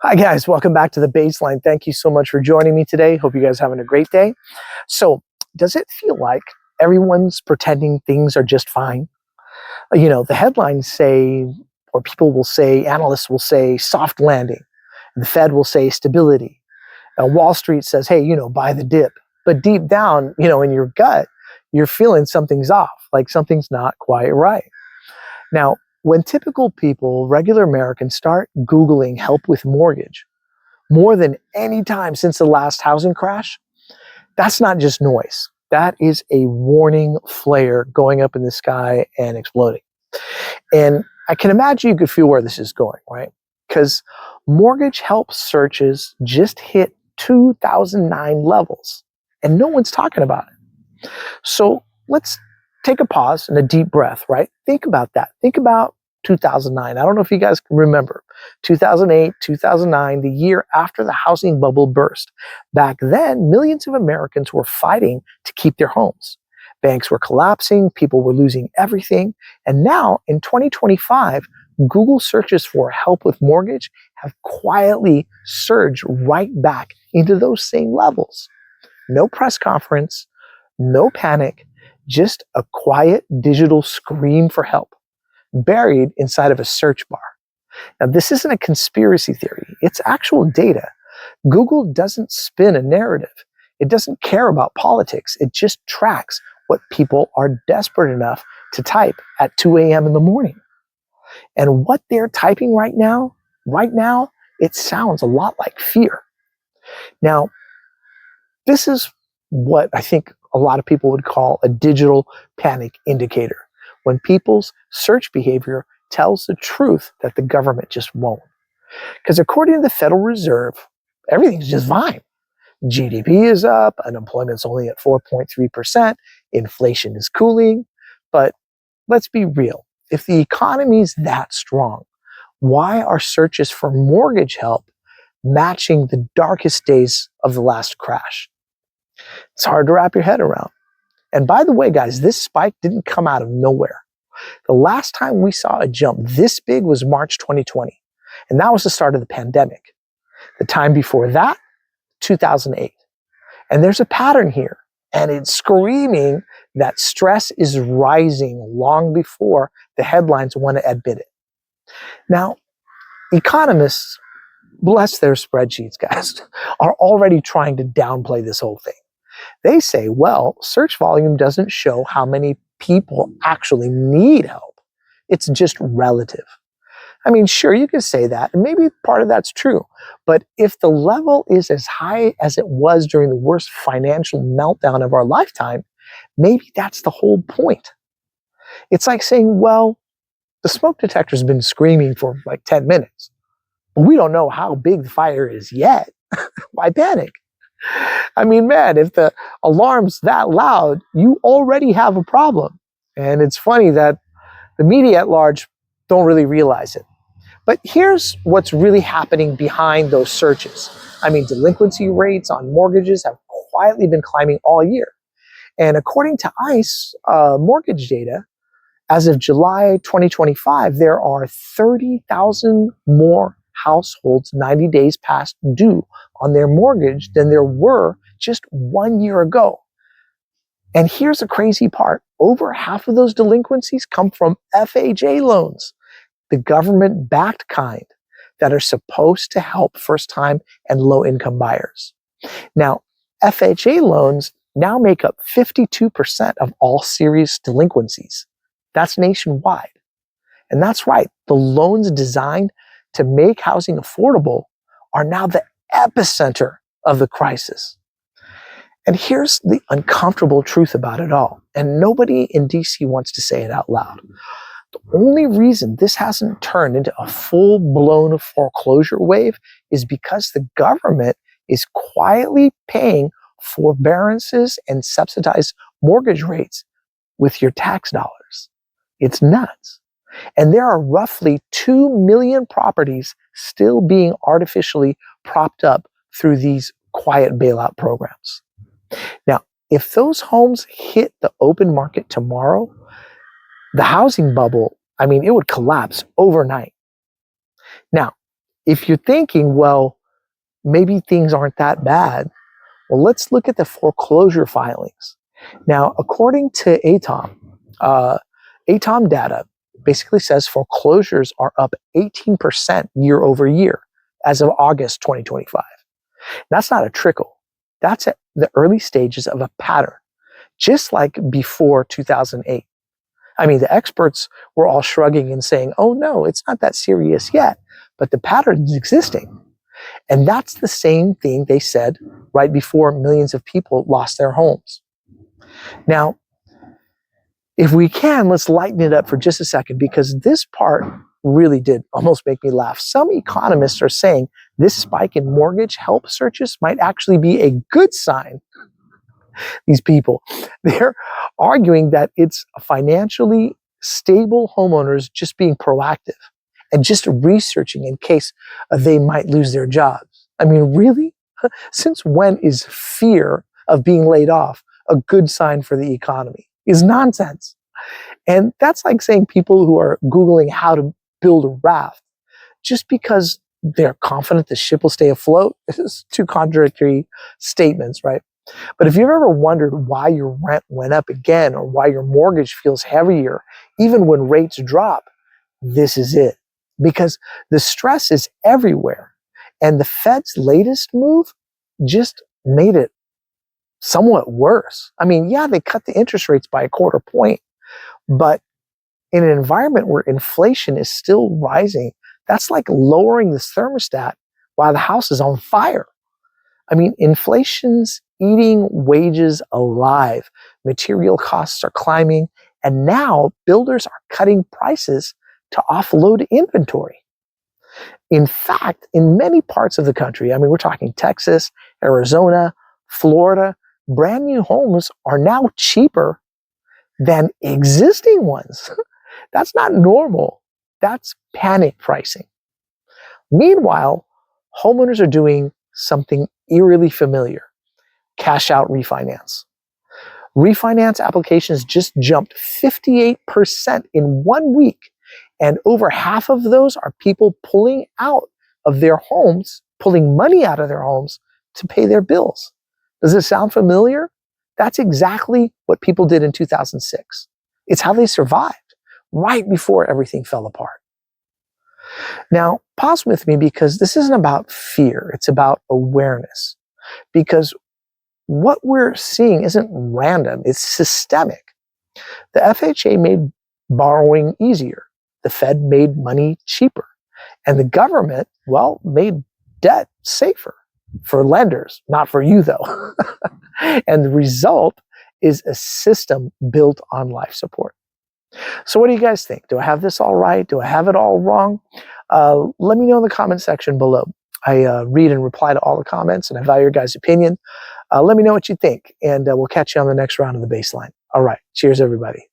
Hi, guys. Welcome back to the Baseline. Thank you so much for joining me today. Hope you guys are having a great day. So, does it feel like everyone's pretending things are just fine? The headlines say, or people will say, analysts will say, soft landing. The Fed will say stability. Wall Street says, hey, buy the dip. But deep down, in your gut, you're feeling something's off, like something's not quite right. Now, when typical people, regular Americans, start Googling help with mortgage more than any time since the last housing crash, that's not just noise. That is a warning flare going up in the sky and exploding. And I can imagine you could feel where this is going, right? Because mortgage help searches just hit 2009 levels, and no one's talking about it. So let's take a pause and a deep breath, right? Think about that. Think about 2009. I don't know if you guys can remember 2008, 2009, the year after the housing bubble burst. Back then, millions of Americans were fighting to keep their homes. Banks were collapsing, people were losing everything. And now in 2025, Google searches for help with mortgage have quietly surged right back into those same levels. No press conference, no panic, just a quiet digital scream for help buried inside of a search bar. Now, this isn't a conspiracy theory. It's actual data. Google doesn't spin a narrative. It doesn't care about politics. It just tracks what people are desperate enough to type at 2 a.m. in the morning. And what they're typing right now, it sounds a lot like fear. Now, this is what I think a lot of people would call a digital panic indicator, when people's search behavior tells the truth that the government just won't. Because according to the Federal Reserve, everything's just fine. GDP is up, unemployment's only at 4.3%, inflation is cooling. But let's be real. If the economy's that strong, why are searches for mortgage help matching the darkest days of the last crash? It's hard to wrap your head around. And by the way, guys, this spike didn't come out of nowhere. The last time we saw a jump this big was March 2020, and that was the start of the pandemic. The time before that, 2008. And there's a pattern here, and it's screaming that stress is rising long before the headlines want to admit it. Now, economists, bless their spreadsheets, guys, are already trying to downplay this whole thing. They say, well, search volume doesn't show how many people actually need help. It's just relative. I mean, sure, you can say that, and maybe part of that's true. But if the level is as high as it was during the worst financial meltdown of our lifetime, maybe that's the whole point. It's like saying, well, the smoke detector's been screaming for like 10 minutes, but we don't know how big the fire is yet. Why panic? I mean, man, if the alarm's that loud, you already have a problem. And it's funny that the media at large don't really realize it. But here's what's really happening behind those searches. I mean, delinquency rates on mortgages have quietly been climbing all year. And according to ICE mortgage data, as of July 2025, there are 30,000 more households 90 days past due on their mortgage than there were just 1 year ago. And here's the crazy part. Over half of those delinquencies come from FHA loans, the government-backed kind that are supposed to help first-time and low-income buyers. Now, FHA loans now make up 52% of all serious delinquencies. That's nationwide. And that's right, the loans designed to make housing affordable are now the epicenter of the crisis. And here's the uncomfortable truth about it all, and nobody in DC wants to say it out loud. The only reason this hasn't turned into a full-blown foreclosure wave is because the government is quietly paying forbearances and subsidized mortgage rates with your tax dollars. It's nuts. And there are roughly 2 million properties still being artificially propped up through these quiet bailout programs. Now, if those homes hit the open market tomorrow, the housing bubble, it would collapse overnight. Now, if you're thinking, well, maybe things aren't that bad, well, let's look at the foreclosure filings. Now, according to uh, ATOM data basically says foreclosures are up 18% year over year as of August 2025. That's not a trickle. That's at the early stages of a pattern, just like before 2008. I mean, the experts were all shrugging and saying, oh no, it's not that serious yet, but the pattern is existing. And that's the same thing they said right before millions of people lost their homes. Now, if we can, let's lighten it up for just a second, because this part really did almost make me laugh. Some economists are saying this spike in mortgage help searches might actually be a good sign. These people, they're arguing that it's financially stable homeowners just being proactive and just researching in case they might lose their jobs. I mean, really? Since when is fear of being laid off a good sign for the economy? Is nonsense. And that's like saying people who are Googling how to build a raft just because they're confident the ship will stay afloat. This is two contradictory statements, right? But if you've ever wondered why your rent went up again or why your mortgage feels heavier even when rates drop, this is it. Because the stress is everywhere. And the Fed's latest move just made it somewhat worse. I mean, yeah, they cut the interest rates by a quarter point, but in an environment where inflation is still rising, that's like lowering the thermostat while the house is on fire. I mean, inflation's eating wages alive. Material costs are climbing, and now builders are cutting prices to offload inventory. In fact, in many parts of the country, I mean, we're talking Texas, Arizona, Florida, brand new homes are now cheaper than existing ones. That's not normal. That's panic pricing. Meanwhile, homeowners are doing something eerily familiar: cash out refinance. Refinance applications just jumped 58% in 1 week. And over half of those are people pulling out of their homes, pulling money out of their homes to pay their bills. Does it sound familiar? That's exactly what people did in 2006. It's how they survived right before everything fell apart. Now, pause with me, because this isn't about fear. It's about awareness. Because what we're seeing isn't random, it's systemic. The FHA made borrowing easier. The Fed made money cheaper. And the government, well, made debt safer for lenders, not for you though. And the result is a system built on life support. So what do you guys think? Do I have this all right? Do I have it all wrong? Let me know in the comment section below. I read and reply to all the comments, and I value your guys' opinion. Let me know what you think, and we'll catch you on the next round of the baseline. All right. Cheers, everybody.